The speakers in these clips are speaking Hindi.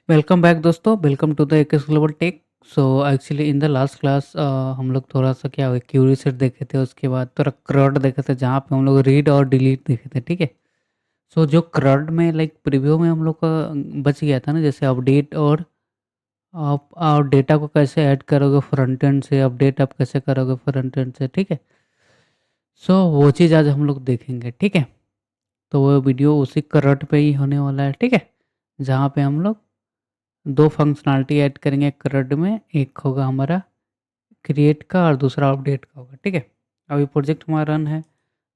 वेलकम बैक दोस्तों, welcome to the AKS global tech. So actually in the last class हम लोग थोड़ा सा क्या हुआ क्यूरी सेट देखे थे, उसके बाद थोड़ा क्रड देखे थे जहाँ पे हम लोग रीड और डिलीट देखे थे, ठीक है। सो जो क्रड में लाइक प्रीव्यू में हम लोग का बच गया था ना, जैसे अपडेट और आप डेटा को कैसे ऐड करोगे फ्रंट एंड से, अपडेट आप कैसे करोगे फ्रंट एंड से, ठीक है। सो वो चीज़ आज हम लोग देखेंगे, ठीक है। तो वो वीडियो उसी क्रड पे ही होने वाला है, ठीक है, जहाँ पे हम लोग 2 फंक्शनैलिटी ऐड करेंगे क्रड में। एक होगा हमारा क्रिएट का और दूसरा अपडेट का होगा, ठीक है। अभी प्रोजेक्ट हमारा रन है,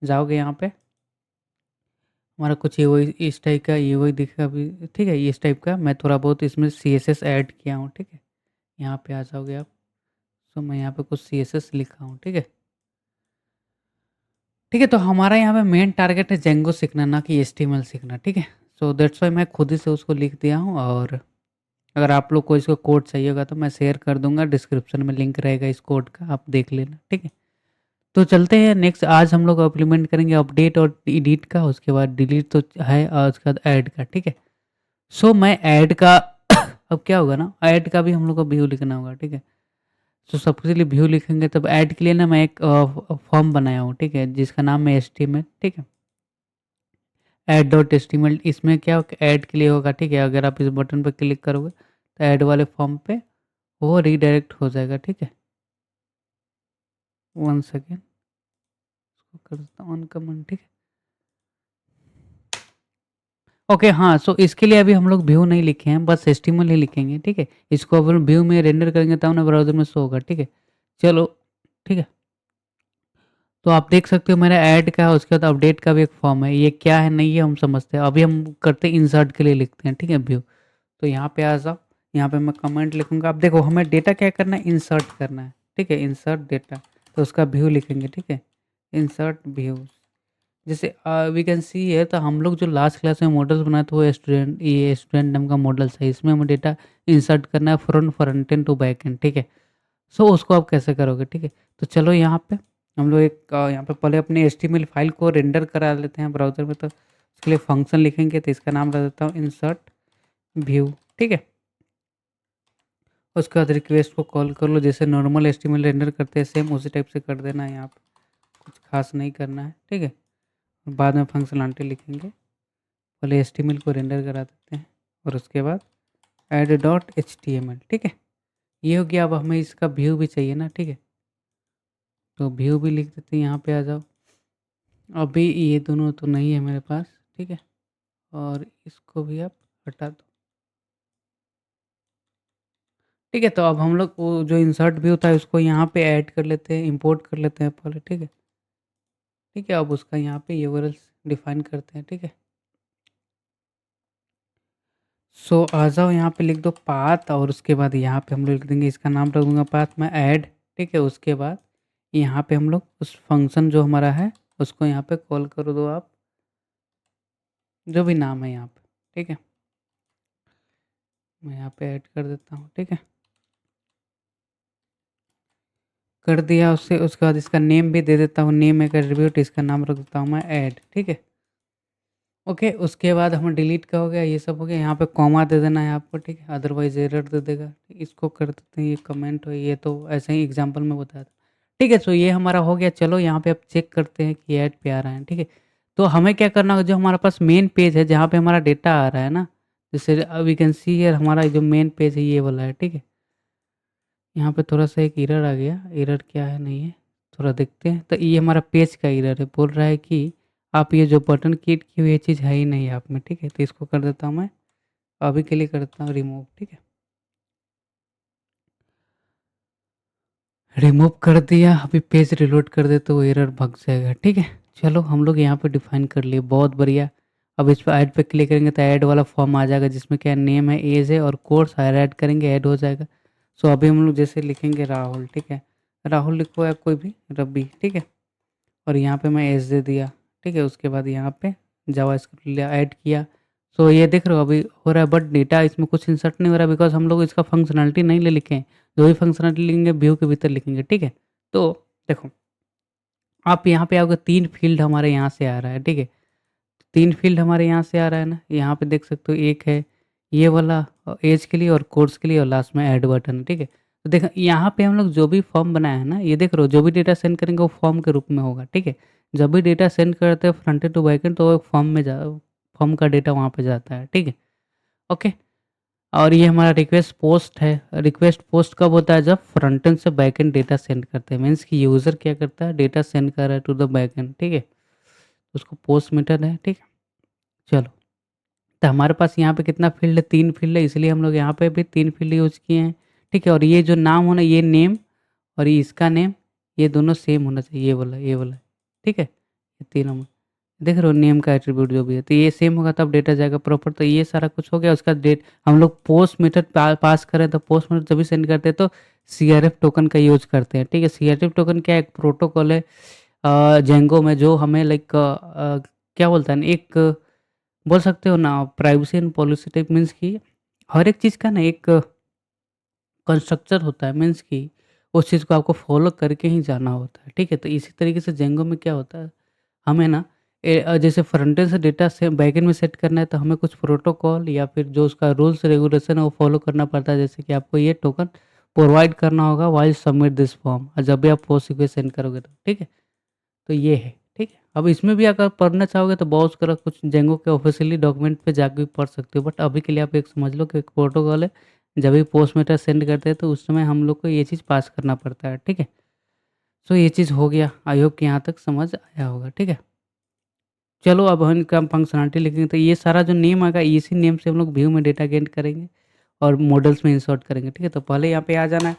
जाओगे यहाँ पे, हमारा कुछ ये वही इस टाइप का ये वही दिखेगा अभी, ठीक है। ये इस टाइप का मैं थोड़ा बहुत इसमें CSS ऐड किया हूँ, ठीक है। यहाँ पे आ जाओगे आप। सो मैं यहाँ पे कुछ CSS लिखा हूँ, ठीक है। ठीक है, तो हमारा यहाँ पे मेन टारगेट है जेंगो सीखना, ना कि HTML सीखना, ठीक है। सो दैट्स वाई मैं खुद ही से उसको लिख दिया हूँ। और अगर आप लोग को इसको कोड चाहिए होगा तो मैं शेयर कर दूंगा, डिस्क्रिप्शन में लिंक रहेगा इस कोड का, आप देख लेना, ठीक है। तो चलते हैं नेक्स्ट। आज हम लोग इम्प्लीमेंट करेंगे अपडेट और एडिट का, उसके बाद डिलीट तो है, और उसके बाद ऐड का, ठीक है। सो मैं ऐड का अब क्या होगा ना, ऐड का भी हम लोग को व्यू लिखना होगा, ठीक है। सो सबसे लिए व्यू लिखेंगे, तब ऐड के लिए ना मैं एक फॉर्म बनाया हूँ, ठीक है, जिसका नाम है HTML, ठीक है। ऐड डॉट HTML, इसमें क्या ऐड के लिए होगा, ठीक है। अगर आप इस बटन पर क्लिक करोगे तो ऐड वाले फॉर्म पे वो रीडायरेक्ट हो जाएगा, ठीक है। 1 सेकेंड, इसको कर देता हूँ ऑन कमेंट, ठीक है। ओके, हाँ। सो इसके लिए अभी हम लोग व्यू नहीं लिखे हैं, बस HTML ही लिखेंगे, ठीक है। इसको अपन व्यू में रेंडर करेंगे तब ना ब्राउजर में शो होगा, ठीक है। चलो, ठीक है। तो आप देख सकते हो मेरा ऐड का है, उसके बाद अपडेट का भी एक फॉर्म है। ये क्या है नहीं है हम समझते हैं, अभी हम करते हैं इंसर्ट के लिए लिखते हैं, ठीक है, व्यू। तो यहाँ पे आ जाओ, यहाँ पे मैं कमेंट लिखूंगा। आप देखो हमें डेटा क्या करना है, इंसर्ट करना है, ठीक है, इंसर्ट डेटा। तो उसका व्यू लिखेंगे, ठीक है, इंसर्ट व्यू। जैसे वी कैन सी है, तो हम लोग जो लास्ट क्लास में मॉडल्स बनाए थे वो स्टूडेंट, ये स्टूडेंट नाम का मॉडल्स है, इसमें हमें डेटा इंसर्ट करना है front end to back end, ठीक है। सो उसको आप कैसे करोगे, ठीक है। तो चलो यहाँ पे हम लोग एक यहाँ पे पहले अपने HTML फाइल को रेंडर करा लेते हैं ब्राउज़र में। तो उसके लिए फंक्शन लिखेंगे, तो इसका नाम रख देता हूँ इंसर्ट व्यू, ठीक है। उसके बाद रिक्वेस्ट को कॉल कर लो, जैसे नॉर्मल HTML रेंडर करते हैं सेम उसी टाइप से कर देना है, यहाँ पे कुछ खास नहीं करना है, ठीक है। बाद में फंक्शनलिटी लिखेंगे, पहले HTML को रेंडर करा देते हैं और उसके बाद ऐड डॉट HTML, ठीक है। ये हो गया। अब हमें इसका व्यू भी चाहिए ना, ठीक है। तो व्यू भी लिख देते हैं, यहाँ पे आ जाओ। अभी ये दोनों तो नहीं है मेरे पास, ठीक है, और इसको भी आप हटा दो, ठीक है। तो अब हम लोग वो जो इंसर्ट व्यू था उसको यहाँ पे ऐड कर लेते हैं, इंपोर्ट कर लेते हैं पहले, ठीक है। ठीक है, अब उसका यहाँ पे URL डिफाइन करते हैं, ठीक है। सो आ जाओ, यहाँ पे लिख दो पाथ, और उसके बाद यहाँ पे हम लोग लिख देंगे, इसका नाम रख दूंगा पाथ में ऐड, ठीक है। उसके बाद यहाँ पे हम लोग उस फंक्शन जो हमारा है उसको यहाँ पे कॉल कर दो आप, जो भी नाम है यहाँ पे, ठीक है। मैं यहाँ पे ऐड कर देता हूँ, ठीक है, कर दिया उससे। उसके बाद इसका नेम भी दे देता हूँ, नेम एक एट्रीब्यूट, इसका नाम रख देता हूँ मैं ऐड, ठीक है। ओके, उसके बाद हम डिलीट का हो गया, ये सब हो गया। यहाँ पे कॉमा दे देना है आपको, ठीक है, अदरवाइज एरर दे देगा। इसको कर देते हैं, ये कमेंट हो, ये तो ऐसे ही एग्जांपल में बताया था, ठीक है। सो ये हमारा हो गया। चलो यहाँ पे अब चेक करते हैं कि ऐड पे आ रहा है, ठीक है। तो हमें क्या करना होगा, जो हमारे पास मेन पेज है जहाँ पे हमारा डेटा आ रहा है ना, जैसे वी कैन सी हियर, हमारा जो मेन पेज है ये वाला है, ठीक है। यहाँ पे थोड़ा सा एक एरर आ गया, एरर क्या है नहीं है, थोड़ा देखते हैं। तो ये हमारा पेज का एरर है, बोल रहा है कि आप ये जो बटन क्लिक की हुई ये चीज़ है ही नहीं आप में, ठीक है। तो इसको कर देता हूँ मैं, अभी के लिए करता हूँ रिमूव, ठीक है। रिमूव कर दिया, अभी पेज रिलोड कर दे तो वो एरर भग जाएगा, ठीक है। चलो हम लोग यहाँ पे डिफाइन कर लिए, बहुत बढ़िया। अब इस पर ऐड पे क्लिक करेंगे तो ऐड वाला फॉर्म आ जाएगा, जिसमें क्या नेम है, एज है और कोर्स हायर ऐड करेंगे, ऐड हो जाएगा। सो अभी हम लोग जैसे लिखेंगे राहुल, ठीक है, राहुल लिखो या कोई भी, रवि, ठीक है। और यहाँ पे मैं एज दे दिया, ठीक है। उसके बाद यहाँ पे जावास्क्रिप्ट लिया, ऐड किया। सो ये देख रहे हो अभी हो रहा है, बट डेटा इसमें कुछ इंसर्ट नहीं हो रहा, बिकॉज हम लोग इसका फंक्शनलिटी नहीं ले लिखे हैं। जो भी फंक्शनलिटी लिखेंगे व्यू के भीतर लिखेंगे, ठीक है। तो देखो, आप यहाँ पे आओगे, 3 फील्ड हमारे यहाँ से आ रहा है, ठीक है। 3 फील्ड हमारे यहाँ से आ रहा है ना, यहाँ पे देख सकते हो, एक है ये वाला एज के लिए और कोर्स के लिए, और लास्ट में ऐड बटन है, ठीक है। तो देखो यहाँ पे हम लोग जो भी फॉर्म बनाया है ना, ये देख रहे हो, जो भी डेटा सेंड करेंगे वो फॉर्म के रूप में होगा, ठीक है। जब भी डेटा सेंड करते हैं front end to back end, तो वो फॉर्म का डेटा वहाँ पे जाता है, ठीक है। ओके। और ये हमारा रिक्वेस्ट पोस्ट है। रिक्वेस्ट पोस्ट कब होता है? जब फ्रंट एंड से बैक एंड डेटा सेंड करते हैं, मीन्स कि यूज़र क्या करता है, डेटा सेंड कर रहा है टू द बैक एंड, ठीक है। उसको पोस्ट मेथड है, ठीक है। चलो, तो हमारे पास यहाँ पे कितना फील्ड है? 3 फील्ड है, इसलिए हम लोग यहाँ पे भी 3 फील्ड यूज़ किए हैं, ठीक है। और ये जो नाम होना, ये नेम और ये इसका नेम, ये दोनों सेम होना चाहिए, ये वाला, ठीक है। ये तीनों में देख रहे हो, नेम का एट्रीब्यूट जो भी है, तो ये सेम होगा तब डेटा जाएगा प्रॉपर। तो ये सारा कुछ हो गया। उसका डेट हम लोग पोस्ट मेथड पास करें, तो पोस्ट मेथड जब भी सेंड करते हैं तो सीआरएफ टोकन का यूज़ करते हैं, ठीक है। सीआरएफ टोकन क्या है? एक प्रोटोकॉल है जेंगो में, जो हमें लाइक क्या बोलता है ना, एक बोल सकते हो ना, privacy and policy type, means कि हर एक चीज़ का ना एक कंस्ट्रक्चर होता है, मीन्स कि उस चीज़ को आपको फॉलो करके ही जाना होता है, ठीक है। तो इसी तरीके से जेंगो में क्या होता है, हमें ना जैसे फ्रंट एंड से डेटा से बैकएंड में सेट करना है, तो हमें कुछ प्रोटोकॉल या फिर जो उसका रूल्स रेगुलेशन है वो फॉलो करना पड़ता है। जैसे कि आपको ये टोकन प्रोवाइड करना होगा वाइल सबमिट दिस फॉर्म, और जब भी आप पोस्ट रिक्वेस्ट सेंड करोगे तो, ठीक है। तो ये है, ठीक है। अब इसमें भी अगर पढ़ना चाहोगे तो बहुत सारा कुछ जेंगो के ऑफिशियली डॉक्यूमेंट पे जाके भी पढ़ सकते हो, बट अभी के लिए आप एक समझ लो कि एक प्रोटोकॉल है। जब भी पोस्ट मेथड सेंड करते हैं तो उस समय हम लोग को ये चीज़ पास करना पड़ता है, ठीक है। सो ये चीज़ हो गया, आई होप कि यहाँ तक समझ आया होगा, ठीक है। चलो, अब हम इनका फंक्शनलिटी लिखेंगे, तो ये सारा जो नेम आएगा, इसी नेम से हम लोग व्यू में डेटा गेन करेंगे और मॉडल्स में इंसर्ट करेंगे, ठीक है। तो पहले यहाँ पे आ जाना है,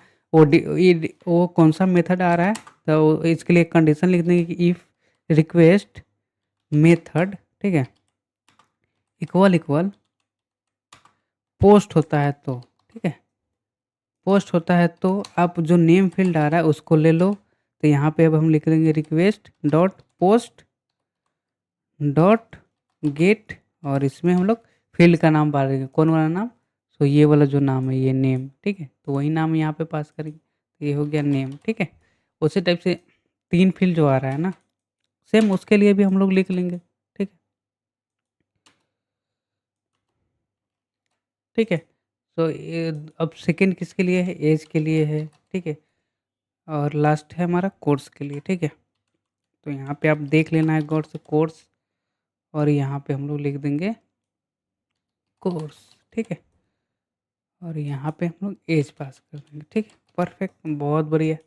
वो कौन सा मेथड आ रहा है, तो इसके लिए कंडीशन लिख देंगे कि इफ़ रिक्वेस्ट मेथड, ठीक है, इक्वल इक्वल पोस्ट होता है तो, ठीक है, पोस्ट होता है तो आप जो नेम फील्ड आ रहा है उसको ले लो। तो यहाँ पे अब हम लिख देंगे request dot post dot gate, और इसमें हम लोग फील्ड का नाम डाल देंगे, कौन वाला नाम? तो ये वाला जो नाम है, ये नेम, ठीक है। तो वही नाम यहाँ पे पास करेंगे, तो ये हो गया नेम, ठीक है। उसी टाइप से 3 फील्ड जो आ रहा है ना, सेम उसके लिए भी हम लोग लिख लेंगे, ठीक है, ठीक है। तो अब सेकंड किसके लिए है? एज के लिए है, ठीक है। और लास्ट है हमारा कोर्स के लिए, ठीक है। तो यहाँ पे आप देख लेना है गौर से, कोर्स, और यहाँ पे हम लोग लिख देंगे कोर्स, ठीक है। और यहाँ पे हम लोग एज पास कर देंगे, ठीक है। परफेक्ट, बहुत बढ़िया।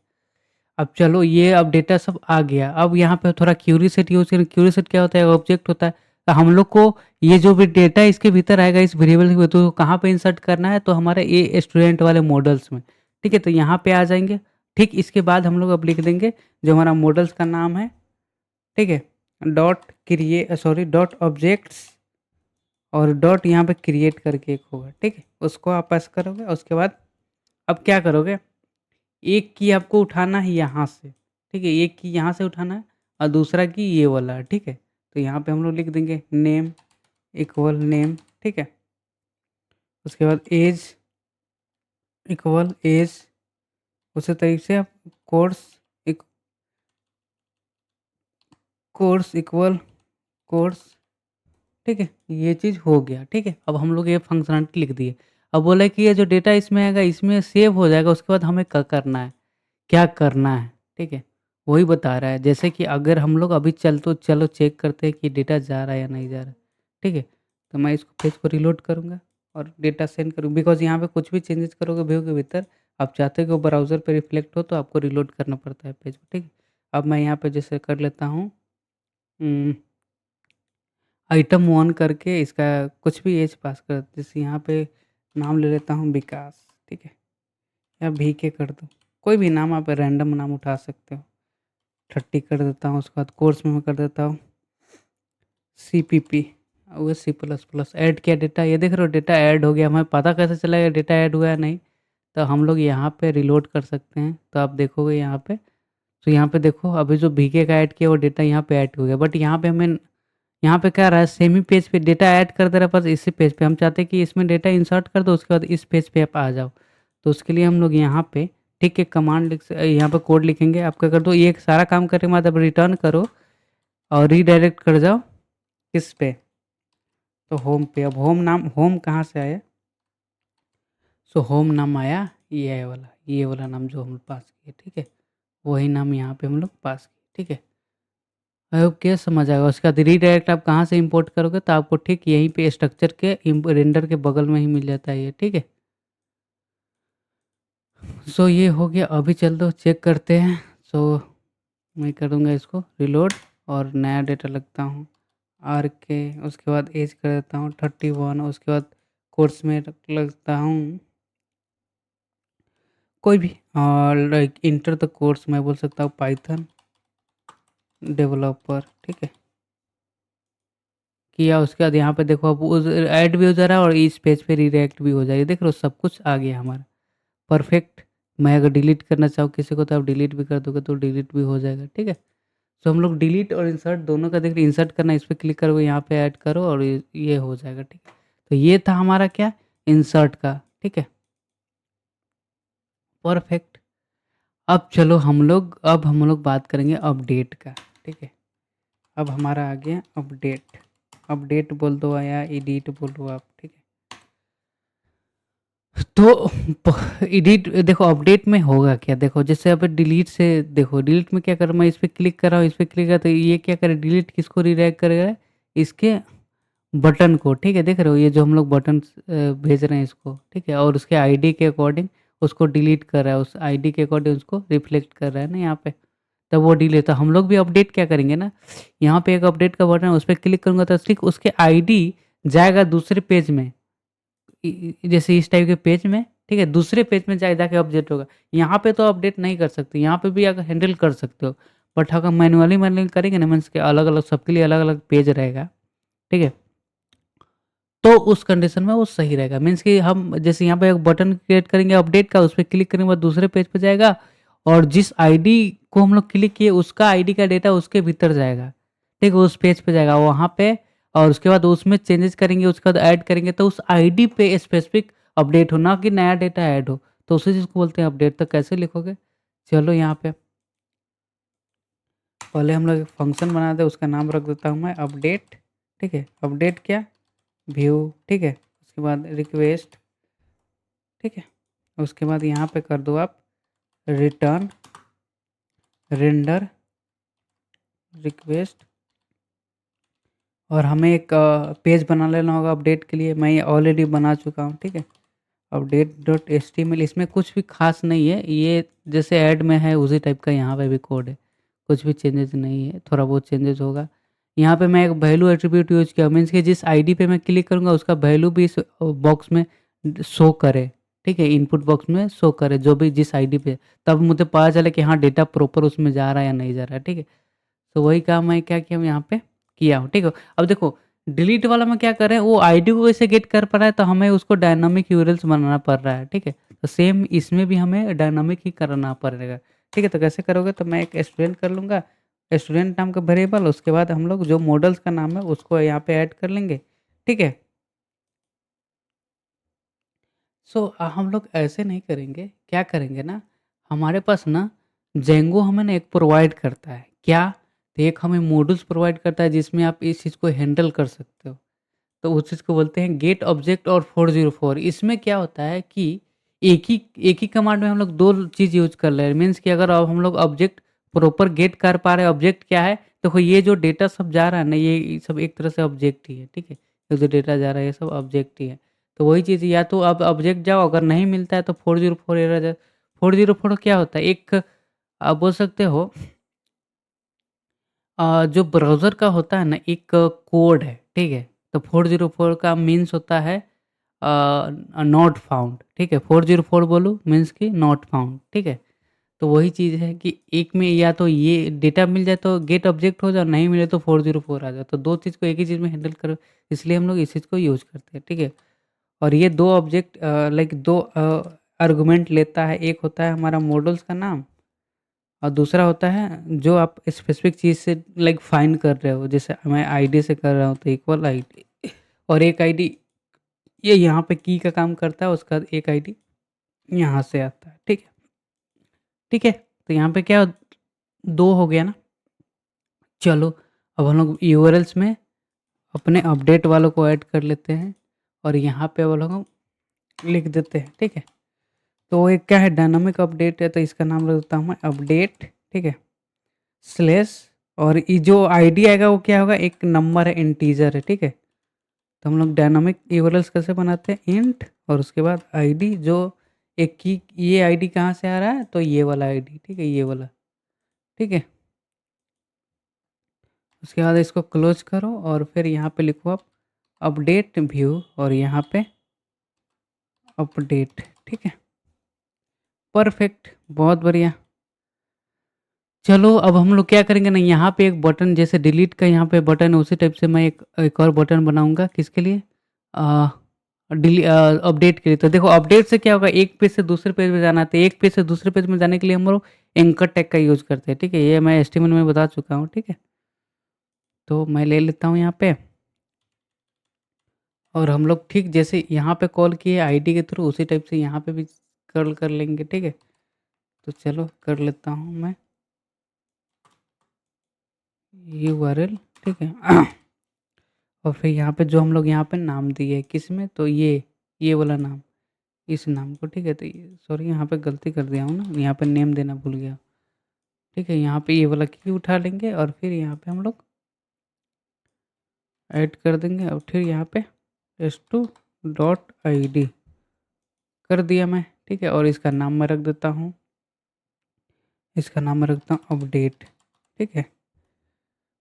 अब चलो, ये अब डेटा सब आ गया। अब यहाँ पे थोड़ा क्यूरी सेट यूज करें। क्यूरी सेट क्या होता है? ऑब्जेक्ट होता है। तो हम लोग को ये जो भी डेटा इसके भीतर आएगा, इस वेरिएबल के भीतर, तो कहाँ पे इंसर्ट करना है? तो हमारे ये स्टूडेंट वाले मॉडल्स में, ठीक है। तो यहाँ पे आ जाएंगे। ठीक इसके बाद हम लोग अब लिख देंगे जो हमारा मॉडल्स का नाम है, ठीक है, डॉट ऑब्जेक्ट्स, और डॉट यहाँ पे क्रिएट करके एक होगा, ठीक है। उसको आप पास करोगे। उसके बाद अब क्या करोगे? एक की आपको उठाना है यहाँ से, ठीक है, एक की यहाँ से उठाना है, और दूसरा की ये वाला है, ठीक है। तो यहाँ पे हम लोग लिख देंगे नेम इक्वल नेम, ठीक है। उसके बाद एज इक्वल एज, उसी तरीके से आप कोर्स कोर्स इक्वल कोर्स, ठीक है। ये चीज़ हो गया, ठीक है। अब हम लोग ये फंक्शनलिटी लिख दिए। अब बोला कि ये जो डेटा इसमें आएगा, इसमें सेव हो जाएगा। उसके बाद हमें क्या करना है, क्या करना है, ठीक है, वही बता रहा है। जैसे कि अगर हम लोग अभी चलो चेक करते हैं कि डेटा जा रहा है या नहीं जा रहा है, ठीक है। तो मैं इसको पेज को रिलोड करूँगा और डेटा सेंड करूँ, बिकॉज़ यहाँ पे कुछ भी चेंजेस करोगे व्यू के भीतर, आप चाहते हो कि वो ब्राउज़र पे रिफ्लेक्ट हो, तो आपको रिलोड करना पड़ता है पेज को, ठीक है। अब मैं यहाँ पे जैसे कर लेता हूँ आइटम 1 करके, इसका कुछ भी एज पास कर, जैसे यहाँ पे नाम ले लेता हूँ विकास, ठीक है, या VK कर दो। कोई भी नाम, आप रैंडम नाम उठा सकते हो। 30 कर देता हूँ। उसके बाद कोर्स में मैं कर देता हूँ CPP, वो C++। ऐड किया डेटा, ये देख रहे हो डेटा ऐड हो गया। हमें पता कैसे चलेगा डेटा ऐड हुआ है नहीं? तो हम लोग यहाँ पे रिलोड कर सकते हैं, तो आप देखोगे यहाँ पे, तो यहाँ पे देखो, अभी जो VK का ऐड किया वो डेटा यहाँ पे ऐड हो गया। बट यहाँ पे हमें, यहाँ पे क्या रहा है, सेम ही पेज पे डेटा ऐड कर दे रहा है, बस इसी पेज पे हम चाहते हैं कि इसमें डेटा इंसर्ट कर दो, उसके बाद इस पेज पे आप आ जाओ। तो उसके लिए हम लोग यहाँ पे, ठीक है, कमांड यहाँ पे कोड लिखेंगे। आप क्या कर दो, ये सारा काम करने के बाद अब रिटर्न करो और रीडायरेक्ट कर जाओ किस पे? तो होम पे। अब होम नाम, होम कहाँ से आया? सो होम नाम आया ये वाला नाम जो हम पास किए, ठीक है, वही नाम यहाँ पे हम लोग पास किए, ठीक है। आई होप क्या समझ आएगा। उसके बाद रीडायरेक्ट आप कहाँ से इंपोर्ट करोगे तो आपको ठीक यहीं पे स्ट्रक्चर के रेंडर के बगल में ही मिल जाता है ये, ठीक है। सो ये हो गया, अभी चल दो चेक करते हैं। सो मैं करूँगा इसको रिलोड और नया डेटा लगता हूँ आर के, उसके बाद एज कर देता हूँ 31, उसके बाद कोर्स में लगता हूँ कोई भी, और लाइक इंटर द कोर्स मैं बोल सकता हूँ पाइथन डेवलपर, ठीक है, किया। उसके बाद यहाँ पे देखो अब उस ऐड भी हो जा रहा है और इस पेज पे रीडायरेक्ट भी हो जाएगी, देख लो सब कुछ आ गया हमारा परफेक्ट। मैं अगर डिलीट करना चाहूँ किसी को तो आप डिलीट भी कर दोगे तो डिलीट भी हो जाएगा, ठीक है। तो हम लोग डिलीट और इंसर्ट दोनों का देख रहे, इंसर्ट करना इस पर क्लिक करो, यहाँ पे ऐड करो और ये हो जाएगा, ठीक है। तो ये था हमारा क्या, इंसर्ट का, ठीक है, परफेक्ट। अब हम लोग बात करेंगे अपडेट का, ठीक है। अब हमारा आ गया अपडेट, अपडेट बोल दो या एडिट बोल दो आप, ठीक है। तो एडिट देखो अपडेट में होगा क्या, देखो जैसे अब डिलीट से, देखो डिलीट में क्या कर, मैं इस पर क्लिक कर रहा हूँ, इस पर क्लिक कर तो ये क्या करे, डिलीट किसको रिडायरेक्ट करेगा, इसके बटन को, ठीक है। देख रहे हो ये जो हम लोग बटन भेज रहे हैं इसको, ठीक है, और उसके आईडी के अकॉर्डिंग उसको डिलीट कर रहा है, उस आईडी के अकॉर्डिंग उसको रिफ्लेक्ट कर रहा है ना यहाँ पे, तब वो डिलीट। तो हम लोग भी अपडेट क्या करेंगे ना, यहाँ पे एक अपडेट का बटन है, उस पर क्लिक करूंगा तो ठीक उसके आईडी जाएगा दूसरे पेज में, जैसे इस टाइप के पेज में, ठीक है, दूसरे पेज में जाके अपडेट होगा। यहाँ पे तो अपडेट नहीं कर सकते, यहाँ पे भी अगर हैंडल कर सकते हो, बट अगर मैनुअली करेंगे ना, मीन्स के अलग अलग सबके लिए अलग अलग पेज रहेगा, ठीक है, तो उस कंडीशन में वो सही रहेगा। मीन्स कि हम जैसे यहाँ पे एक बटन क्रिएट करेंगे अपडेट का, उस पर क्लिक करने के बाद दूसरे पेज पे जाएगा और जिस आईडी को हम लोग क्लिक किए उसका आईडी का डेटा उसके भीतर जाएगा, ठीक है, उस पेज पे जाएगा वहाँ पे, और उसके बाद उसमें चेंजेस करेंगे, उसके बाद ऐड करेंगे तो उस आईडी पे स्पेसिफिक अपडेट हो, ना कि नया डेटा ऐड हो, तो उसी चीज़ को बोलते हैं अपडेट। तो कैसे लिखोगे, चलो यहाँ पे पहले हम लोग एक फंक्शन बना दे, उसका नाम रख देता हूँ मैं अपडेट, ठीक है, अपडेट क्या, व्यू, ठीक है, उसके बाद रिक्वेस्ट, ठीक है, उसके बाद यहाँ पे कर दो आप रिटर्न रेंडर रिक्वेस्ट, और हमें एक पेज बना लेना होगा अपडेट के लिए, मैं ये ऑलरेडी बना चुका हूँ, ठीक है, update dot H T M L. इसमें कुछ भी खास नहीं है, ये जैसे ऐड में है उसी टाइप का यहाँ पे भी कोड है, कुछ भी चेंजेस नहीं है, थोड़ा बहुत चेंजेस होगा। यहाँ पे मैं एक वैल्यू एट्रीब्यूट यूज किया, मीन्स कि जिस आईडी पे मैं क्लिक करूँगा उसका वैल्यू भी इस बॉक्स में शो करे, ठीक है, इनपुट बॉक्स में शो करे जो भी जिस आईडी पे, तब मुझे पता चले कि हाँ डेटा प्रॉपर उसमें जा रहा है या नहीं जा रहा है, ठीक है। तो वही काम मैं क्या किया हूँ यहाँ पे किया हूँ, ठीक है। अब देखो डिलीट वाला में क्या कर रहे हैं, वो आईडी को कैसे गेट कर पा रहा है, तो हमें उसको डायनामिक यूआरएल्स बनाना पड़ रहा है, ठीक है। तो सेम इसमें भी हमें डायनामिक ही करना पड़ेगा, ठीक है। तो कैसे करोगे, तो मैं एक स्टूडेंट कर लूँगा, स्टूडेंट नाम का वेरिएबल, उसके बाद हम लोग जो मॉडल्स का नाम है उसको यहाँ पे ऐड कर लेंगे, ठीक है। सो हम लोग ऐसे नहीं करेंगे, क्या करेंगे ना, हमारे पास ना जेंगो हमें ना एक प्रोवाइड करता है क्या, तो एक हमें मॉड्यूल्स प्रोवाइड करता है जिसमें आप इस चीज़ को हैंडल कर सकते हो, तो उस चीज़ को बोलते हैं गेट ऑब्जेक्ट और 404। इसमें क्या होता है कि एक ही कमांड में हम लोग दो चीज़ यूज कर रहे हैं, मीन्स कि अगर अब हम लोग ऑब्जेक्ट प्रॉपर गेट कर पा रहे हैं, ऑब्जेक्ट क्या है, देखो ये जो डेटा सब जा रहा है ना ये सब एक तरह से ऑब्जेक्ट ही है, ठीक है, ये जो डेटा जा रहा है ये सब ऑब्जेक्ट ही है। तो वही चीज़ या तो अब ऑब्जेक्ट जाओ, अगर नहीं मिलता है तो 404 एरर जाए। 404 क्या होता है, एक आप बोल सकते हो जो ब्राउज़र का होता है ना एक कोड है, ठीक है? तो 404 का मीन्स होता है नॉट फाउंड, ठीक है? 404 बोलो मीन्स कि नॉट फाउंड, ठीक है? तो वही चीज़ है कि एक में या तो ये डेटा मिल जाए तो गेट ऑब्जेक्ट हो जाए, नहीं मिले तो 404 आ जाए। तो 2 चीज़ को एक ही चीज़ में हैंडल करो, इसलिए हम लोग इस चीज़ को यूज़ करते हैं, ठीक है? और ये 2 ऑब्जेक्ट लाइक 2 आर्गुमेंट लेता है, एक होता है हमारा मॉडल्स का नाम और दूसरा होता है जो आप स्पेसिफिक चीज़ से लाइक फाइंड कर रहे हो, जैसे मैं आईडी से कर रहा हूँ तो इक्वल आईडी, और एक आईडी ये यहाँ पे की का काम करता है, उसका एक आईडी यहाँ से आता है, ठीक है, ठीक है। तो यहाँ पे क्या 2 हो गया ना। चलो अब हम लोग यूआरएल्स में अपने अपडेट वालों को ऐड कर लेते हैं और यहाँ पे अब हम लिख देते हैं, ठीक है। तो एक क्या है, डायनामिक अपडेट है, तो इसका नाम रख देता हूँ मैं अपडेट, ठीक है, स्लैश, और ये जो आईडी आएगा वो क्या होगा, एक नंबर है, इंटीजर है, ठीक है। तो हम लोग डायनामिक यूआरएल्स कैसे बनाते हैं, इंट और उसके बाद आईडी, जो एक की ये आईडी कहाँ से आ रहा है, तो ये वाला आईडी, ठीक है, ये वाला, ठीक है। उसके बाद इसको क्लोज करो और फिर यहाँ पे लिखो आप अपडेट व्यू और यहाँ पे अपडेट, ठीक है, परफेक्ट, बहुत बढ़िया। चलो अब हम लोग क्या करेंगे ना, यहाँ पे एक बटन जैसे डिलीट का यहाँ पे बटन है, उसी टाइप से मैं एक और बटन बनाऊंगा, किसके लिए, अपडेट के लिए। तो देखो अपडेट से क्या होगा, एक पेज से दूसरे पेज में जाना, तो एक पेज से दूसरे पेज में जाने के लिए हम लोग एंकर टैग का यूज करते हैं, ठीक है, ये मैं एचटीएमएल में बता चुका हूँ, ठीक है। तो मैं ले लेता हूँ यहाँ पे, और हम लोग ठीक जैसे यहाँ पे कॉल किए आईडी के थ्रू, उसी टाइप से यहाँ पे भी कॉल कर लेंगे, ठीक है। तो चलो कर लेता हूँ मैं यूआरएल, ठीक है। और फिर यहाँ पे जो हम लोग यहाँ पे नाम दिए किस में, तो ये वाला नाम, इस नाम को, ठीक है। तो ये सॉरी यहाँ पे गलती कर दिया हूँ ना, यहाँ पे नेम देना भूल गया, ठीक है। यहाँ पे ये वाला की उठा लेंगे और फिर यहाँ पे हम लोग ऐड कर देंगे, और फिर यहाँ पे s2.id कर दिया मैं, ठीक है। और इसका नाम मैं रख देता हूँ, इसका नाम मैं रखता हूँ अपडेट, ठीक है।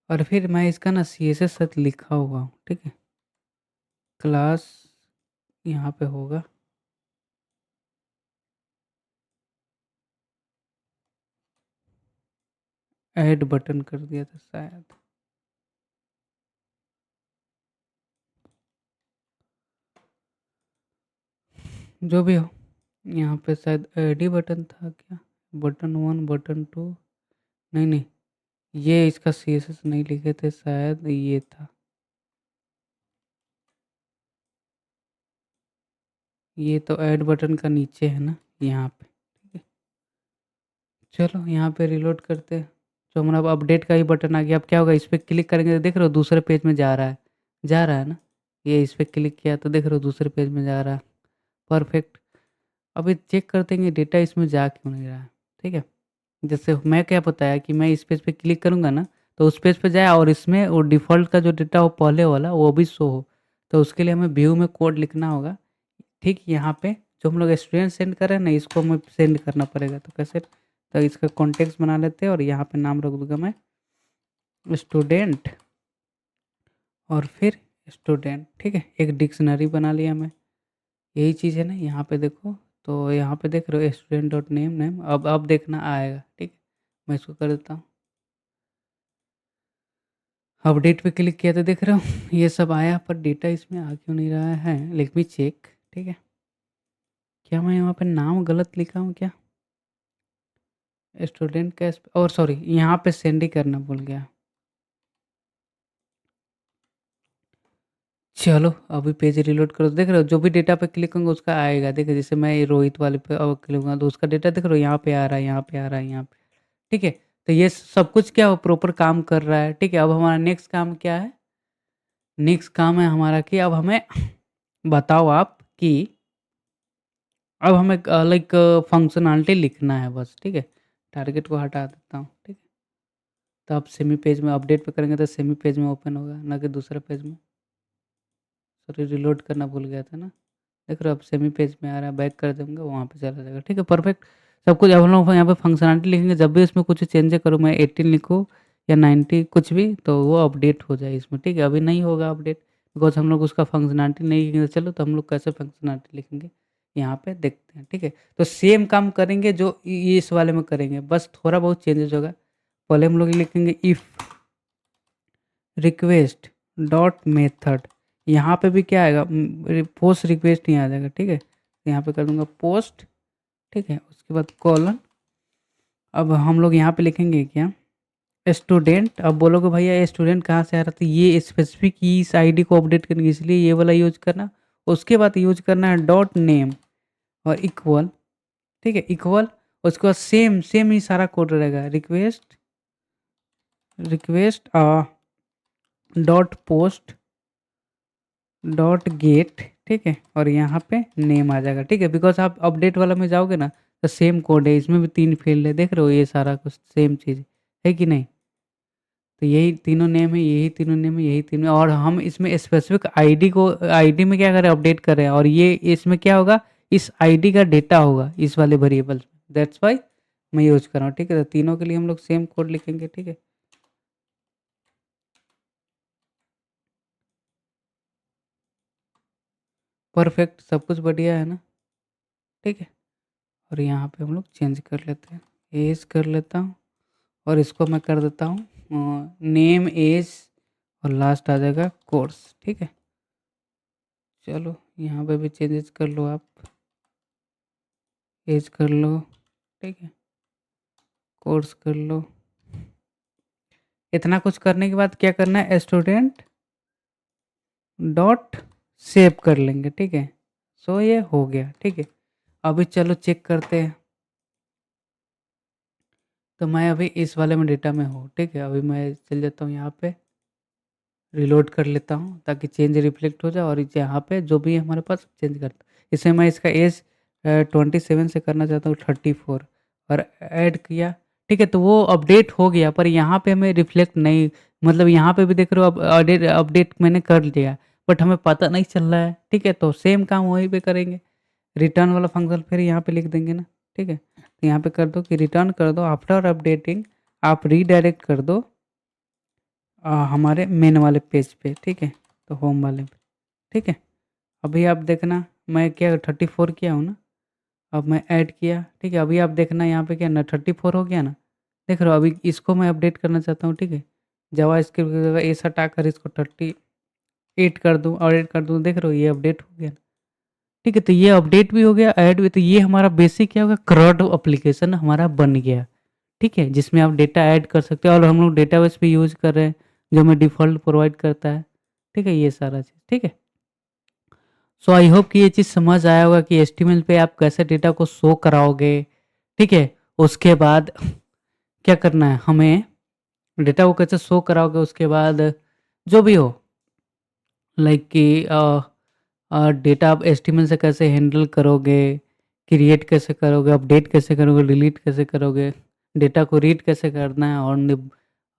और फिर मैं इसका ना CSS साथ लिखा हुआ हूँ, ठीक है, क्लास यहाँ पे होगा, ऐड बटन कर दिया था शायद, जो भी हो। यहाँ पे शायद ऐड ही बटन था क्या, बटन 1 बटन 2, नहीं नहीं, ये इसका CSS नहीं लिखे थे शायद, ये था, ये तो ऐड बटन का नीचे है ना, यहाँ पे, ठीक है। चलो यहाँ पे रिलोड करते हैं, तो हमारा अब अपडेट का ही बटन आ गया। अब क्या होगा, इस पर क्लिक करेंगे तो देख रहे हो दूसरे पेज में जा रहा है, जा रहा है ना, ये इस पर क्लिक किया तो देख रहे हो दूसरे पेज में जा रहा है, परफेक्ट। अभी चेक करते हैं कि डेटा इसमें जा क्यों नहीं रहा है, ठीक है। जैसे मैं क्या बताया कि मैं इस पेज पे क्लिक करूँगा ना, तो उस पेज पे जाए और इसमें वो डिफ़ॉल्ट का जो डेटा हो पहले वाला वो भी शो हो, तो उसके लिए हमें व्यू में कोड लिखना होगा, ठीक। यहाँ पे जो हम लोग स्टूडेंट सेंड कर रहे हैं ना, इसको हमें सेंड करना पड़ेगा, तो कैसे, तो इसका कॉन्टेक्स्ट बना लेते हैं और यहाँ पे नाम रख दूंगा मैं स्टूडेंट, और फिर स्टूडेंट, ठीक है, एक डिक्शनरी बना लिया मैं, यही चीज़ है ना, यहाँ पे देखो, तो यहाँ पे देख रहे हो स्टूडेंट डॉट नेम नेम, अब देखना आएगा, ठीक है। मैं इसको कर देता हूँ, अपडेट पे क्लिक किया तो देख रहे हो ये सब आया, पर डेटा इसमें आ क्यों नहीं रहा है, लेट मी चेक, ठीक है। क्या मैं यहाँ पे नाम गलत लिखा हूँ क्या, स्टूडेंट का और सॉरी यहाँ पे सेंड ही करना भूल गया। चलो अभी पेज रिलोड करो, देख रहे हो जो भी डेटा पे क्लिक करूँगा उसका आएगा, देखो जैसे मैं ये रोहित वाले पे अब क्लिक करूँगा तो उसका डेटा देख रहे हो यहाँ पे आ रहा है, यहाँ पे आ रहा है, यहाँ पे, ठीक है। तो ये सब कुछ क्या हो प्रॉपर काम कर रहा है, ठीक है। अब हमारा नेक्स्ट काम क्या है, नेक्स्ट काम है हमारा कि अब हमें बताओ आप कि अब हमें लाइक फंक्शनैलिटी लिखना है बस, ठीक है। टारगेट को हटा देता हूँ, ठीक है। तो आप सेमी पेज में अपडेट पे करेंगे तो सेमी पेज में ओपन होगा, ना कि दूसरे पेज में, सॉरी रिलोड करना भूल गया था ना, देख रहे हो अब सेमी पेज में आ रहा है, बैक कर देंगे वहाँ पे चला जाएगा, ठीक है, परफेक्ट। सब कुछ अब हम लोग यहाँ पे फंक्शनैलिटी लिखेंगे, जब भी इसमें कुछ चेंज करूँ मैं 18 लिखूँ या 90 कुछ भी, तो वो अपडेट हो जाए इसमें, ठीक है। अभी नहीं होगा अपडेट बिकॉज हम लोग उसका फंक्शनैलिटी नहीं लिखेंगे, चलो तो हम लोग कैसे फंक्शनैलिटी लिखेंगे यहाँ पे देखते हैं, ठीक है। तो सेम काम करेंगे जो इस वाले में करेंगे, बस थोड़ा बहुत चेंजेस होगा। पहले हम लोग लिखेंगे इफ़ रिक्वेस्ट डॉट मेथड, यहाँ पे भी क्या आएगा, पोस्ट रिक्वेस्ट ही आ जाएगा, ठीक है। यहाँ पे कर दूंगा पोस्ट, ठीक है, उसके बाद कॉलन। अब हम लोग यहाँ पे लिखेंगे क्या, स्टूडेंट। अब बोलोगे भैया ये स्टूडेंट कहाँ से आ रहा था, ये स्पेसिफिक इस आईडी को अपडेट करने के इसलिए ये वाला यूज करना, उसके बाद यूज करना है डॉट नेम और इक्वल, ठीक है, इक्वल। उसके बाद सेम सेम ही सारा कोड रहेगा, request request dot post dot gate, ठीक है, और यहाँ पे नेम आ जाएगा, ठीक है, बिकॉज आप अपडेट वाला में जाओगे ना तो सेम कोड है, इसमें भी 3 फील्ड है, देख रहे हो ये सारा कुछ सेम चीज़ है कि नहीं? तो यही तीनों नेम है, यही तीनों नेम है, यही तीनों, और हम इसमें स्पेसिफिक आईडी को आईडी में क्या करें, अपडेट करें, और ये इसमें क्या होगा, इस आईडी का डेटा होगा इस वाले वेरिएबल में, दैट्स वाई मैं यूज कर रहा हूँ, ठीक है। तो तीनों के लिए हम लोग सेम कोड लिखेंगे, ठीक है। परफेक्ट, सब कुछ बढ़िया है ना, ठीक है। और यहाँ पे हम लोग चेंज कर लेते हैं, एज कर लेता हूँ, और इसको मैं कर देता हूँ नेम एज, और लास्ट आ जाएगा कोर्स, ठीक है। चलो यहाँ पे भी चेंजेस कर लो आप, एज कर लो, ठीक है, कोर्स कर लो। इतना कुछ करने के बाद क्या करना है, स्टूडेंट डॉट सेव कर लेंगे, ठीक है। सो ये हो गया, ठीक है। अभी चलो चेक करते हैं। तो मैं अभी इस वाले में डेटा में हूँ, ठीक है। अभी मैं चल जाता हूँ यहाँ पे, रिलोड कर लेता हूँ ताकि चेंज रिफ्लेक्ट हो जाए, और यहाँ पे जो भी है हमारे पास चेंज करता हूँ। इसमें मैं इसका एज 27 से करना चाहता हूँ 34, और ऐड किया, ठीक है। तो वो अपडेट हो गया, पर यहाँ पे हमें रिफ्लेक्ट नहीं, मतलब यहाँ पे भी देख रहे हो, अब अपडेट अपडेट मैंने कर लिया, बट हमें पता नहीं चल रहा है, ठीक है। तो सेम काम वहीं पे करेंगे, रिटर्न वाला फंक्शन फिर यहाँ पे लिख देंगे ना, ठीक है। तो यहाँ पे कर दो कि रिटर्न कर दो आफ्टर अपडेटिंग, आप रीडायरेक्ट कर दो हमारे मेन वाले पेज पे, ठीक है, तो होम वाले पे, ठीक है। अभी आप देखना, मैं क्या 34 किया हूँ ना, अब मैं ऐड किया, ठीक है। अभी आप देखना यहाँ पे क्या ना 34 हो गया ना, देख रहे हो। अभी इसको मैं अपडेट करना चाहता हूँ, ठीक है। जावा स्क्रिप्ट की जगह एस हटा कर इसको 38 कर दूँ और ऐड कर दूँ, देख रहे हो ये अपडेट हो गया, ठीक है। तो ये अपडेट भी हो गया, ऐड भी, तो ये हमारा बेसिक क्या होगा, क्रॉड एप्लीकेशन हमारा बन गया, ठीक है, जिसमें आप डेटा ऐड कर सकते हो, और हम लोग डेटाबेस भी यूज़ कर रहे हैं जो हमें डिफ़ॉल्ट प्रोवाइड करता है, ठीक है, ये सारा चीज़, ठीक है। सो आई होप कि ये चीज़ समझ आया होगा कि एचटीएमएल पे आप कैसे डेटा को शो कराओगे, ठीक है। उसके बाद क्या करना है हमें, डेटा को कैसे शो कराओगे, उसके बाद जो भी हो, लाइक कि डेटा आप एचटीएमएल से कैसे हैंडल करोगे, क्रिएट कैसे करोगे, अपडेट कैसे करोगे, डिलीट कैसे करोगे, डेटा को रीड कैसे करना है,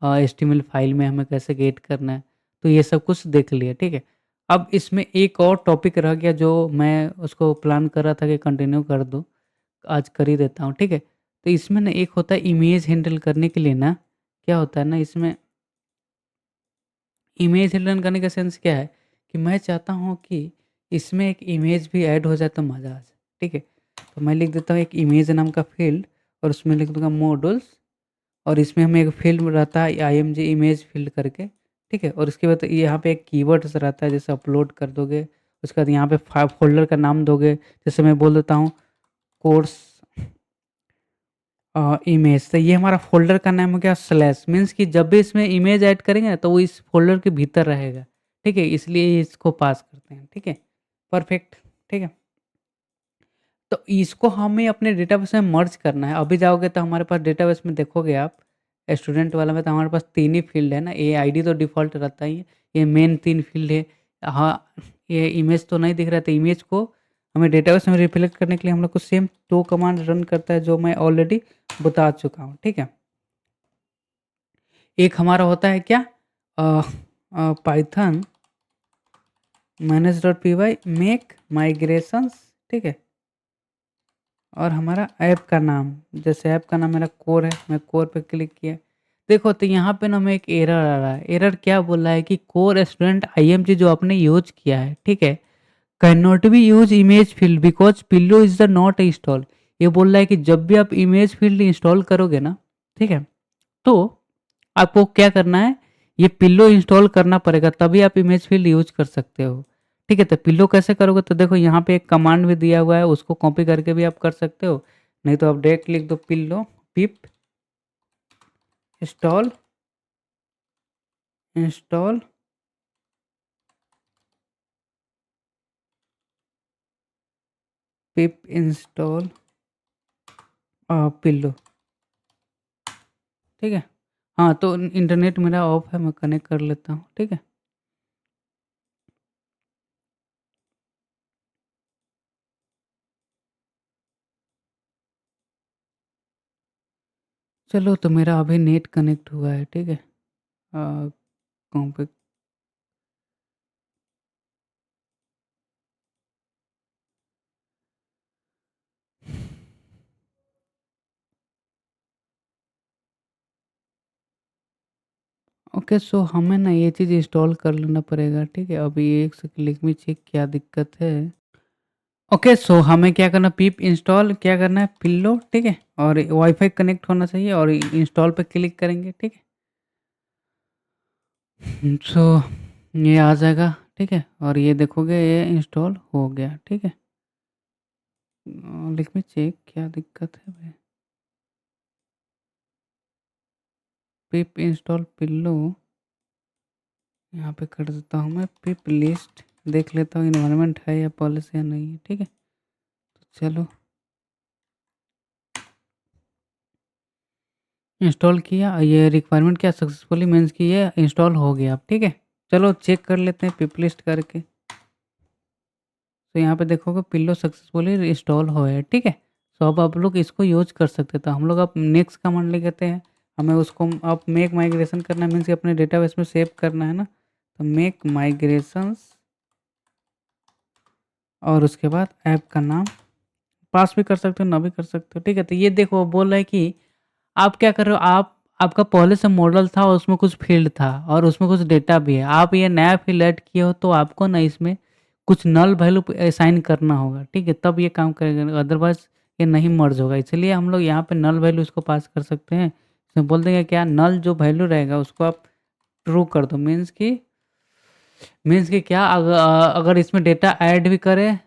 और एचटीएमएल फाइल में हमें कैसे गेट करना है, तो ये सब कुछ देख लिया, ठीक है। अब इसमें एक और टॉपिक रह गया जो मैं उसको प्लान कर रहा था कि कंटिन्यू कर दूँ, आज कर ही देता हूँ, ठीक है। तो इसमें ना एक होता है इमेज हैंडल करने के लिए ना, क्या होता है ना इसमें, इमेज हिडन करने का सेंस क्या है कि मैं चाहता हूँ कि इसमें एक इमेज भी ऐड हो जाए तो मज़ा आ जाए, ठीक है। तो मैं लिख देता हूँ एक इमेज नाम का फील्ड, और उसमें लिख दूंगा मॉडल्स, और इसमें हमें एक फील्ड रहता है I M G image field करके, ठीक है। और उसके बाद यहाँ पे एक कीवर्ड्स रहता है, जैसे अपलोड कर दोगे, उसके बाद यहाँ पे फोल्डर का नाम दोगे, जैसे मैं बोल देता हूँ कोर्स इमेज, तो ये हमारा फ़ोल्डर का नाम हो गया स्लैश, मीन्स कि जब भी इसमें इमेज ऐड करेंगे ना तो वो इस फ़ोल्डर के भीतर रहेगा, ठीक है, इसलिए इसको पास करते हैं, ठीक है, परफेक्ट, ठीक है। तो इसको हमें अपने डेटाबेस में मर्ज करना है। अभी जाओगे तो हमारे पास डेटाबेस में देखोगे आप, स्टूडेंट वाला में तो हमारे पास 3 ही फ़ील्ड है ना, ये आईडी तो डिफ़ॉल्ट रहता ही है, ये मेन 3 फ़ील्ड है। हाँ, ये इमेज तो नहीं दिख रहा, तो इमेज को हमें डेटाबेस में रिफ्लेक्ट करने के लिए हम लोग को सेम 2 कमांड रन करता है जो मैं ऑलरेडी बता चुका हूँ, ठीक है। एक हमारा होता है क्या, पाइथन manage.py मेक माइग्रेशंस, ठीक है। और हमारा ऐप का नाम, जैसे ऐप का नाम मेरा कोर है, मैं कोर पे क्लिक किया, देखो तो यहाँ पे ना हमें एक एरर आ रहा है। एरर क्या बोल रहा है कि कोर स्टूडेंट आईएमजी जो आपने यूज किया है, ठीक है, can not be use image field because pillow is the not install. ये बोल रहा है कि जब भी आप इमेज फील्ड इंस्टॉल करोगे ना, ठीक है, तो आपको क्या करना है, ये पिल्लो इंस्टॉल करना पड़ेगा, तभी आप इमेज फील्ड यूज कर सकते हो, ठीक है। तो पिल्लो कैसे करोगे, तो देखो यहाँ पे एक कमांड भी दिया हुआ है, उसको कॉपी करके भी आप कर सकते हो, नहीं तो आप डायरेक्ट लिख दो पिल्लो पिप इंस्टॉल इंस्टॉल पिप इंस्टॉल पिल्लो, ठीक है। हाँ, तो इंटरनेट मेरा ऑफ है, मैं कनेक्ट कर लेता हूँ, ठीक है। चलो तो मेरा अभी नेट कनेक्ट हुआ है, ठीक है। कॉम्पे ओके, सो हमें ना ये चीज़ इंस्टॉल कर लेना पड़ेगा, ठीक है। अभी एक सेकंड, लेट मी चेक क्या दिक्कत है। ओके, सो हमें क्या करना, पिप इंस्टॉल क्या करना है, पिल्लो, ठीक है। और वाईफाई कनेक्ट होना चाहिए और इंस्टॉल पे क्लिक करेंगे, ठीक है। सो ये आ जाएगा, ठीक है। और ये देखोगे ये इंस्टॉल हो गया, ठीक है। लेट मी चेक क्या दिक्कत है भाई। पिप इंस्टॉल पिल्लो यहाँ पे कर देता हूँ मैं। पिप लिस्ट देख लेता हूँ इन्वायरमेंट है या पॉलिसी या नहीं है, ठीक है। तो चलो इंस्टॉल किया, ये रिक्वायरमेंट क्या सक्सेसफुली मीन्स कि ये इंस्टॉल हो गया अब, ठीक है। चलो चेक कर लेते हैं पिप लिस्ट करके। तो यहाँ पे देखोगे पिल्लो सक्सेसफुली इंस्टॉल हो है, ठीक है। सो अब आप लोग इसको यूज कर सकते हैं। तो हम लोग अब नेक्स्ट कमांड ले लेते हैं। हमें उसको अब मेक माइग्रेशन करना मीन्स कि अपने डेटाबेस में सेव करना है ना। तो मेक माइग्रेशंस और उसके बाद ऐप का नाम पास भी कर सकते हो, ना भी कर सकते हो, ठीक है। तो ये देखो वो बोल रहा है कि आप क्या कर रहे हो, आप आपका पहले से मॉडल था और उसमें कुछ फील्ड था और उसमें कुछ डेटा भी है। आप ये नया फील्ड ऐड किए हो तो आपको ना इसमें कुछ नल वैल्यू असाइन करना होगा, ठीक है। तब ये काम करेगा, अदरवाइज ये नहीं मर्ज होगा। इसलिए हम लोग यहाँ पे नल वैल्यू इसको पास कर सकते हैं। इसमें बोल देंगे क्या, नल जो वैल्यू रहेगा उसको आप ट्रू कर दो। मीन्स कि क्या, अगर इसमें डेटा ऐड भी करे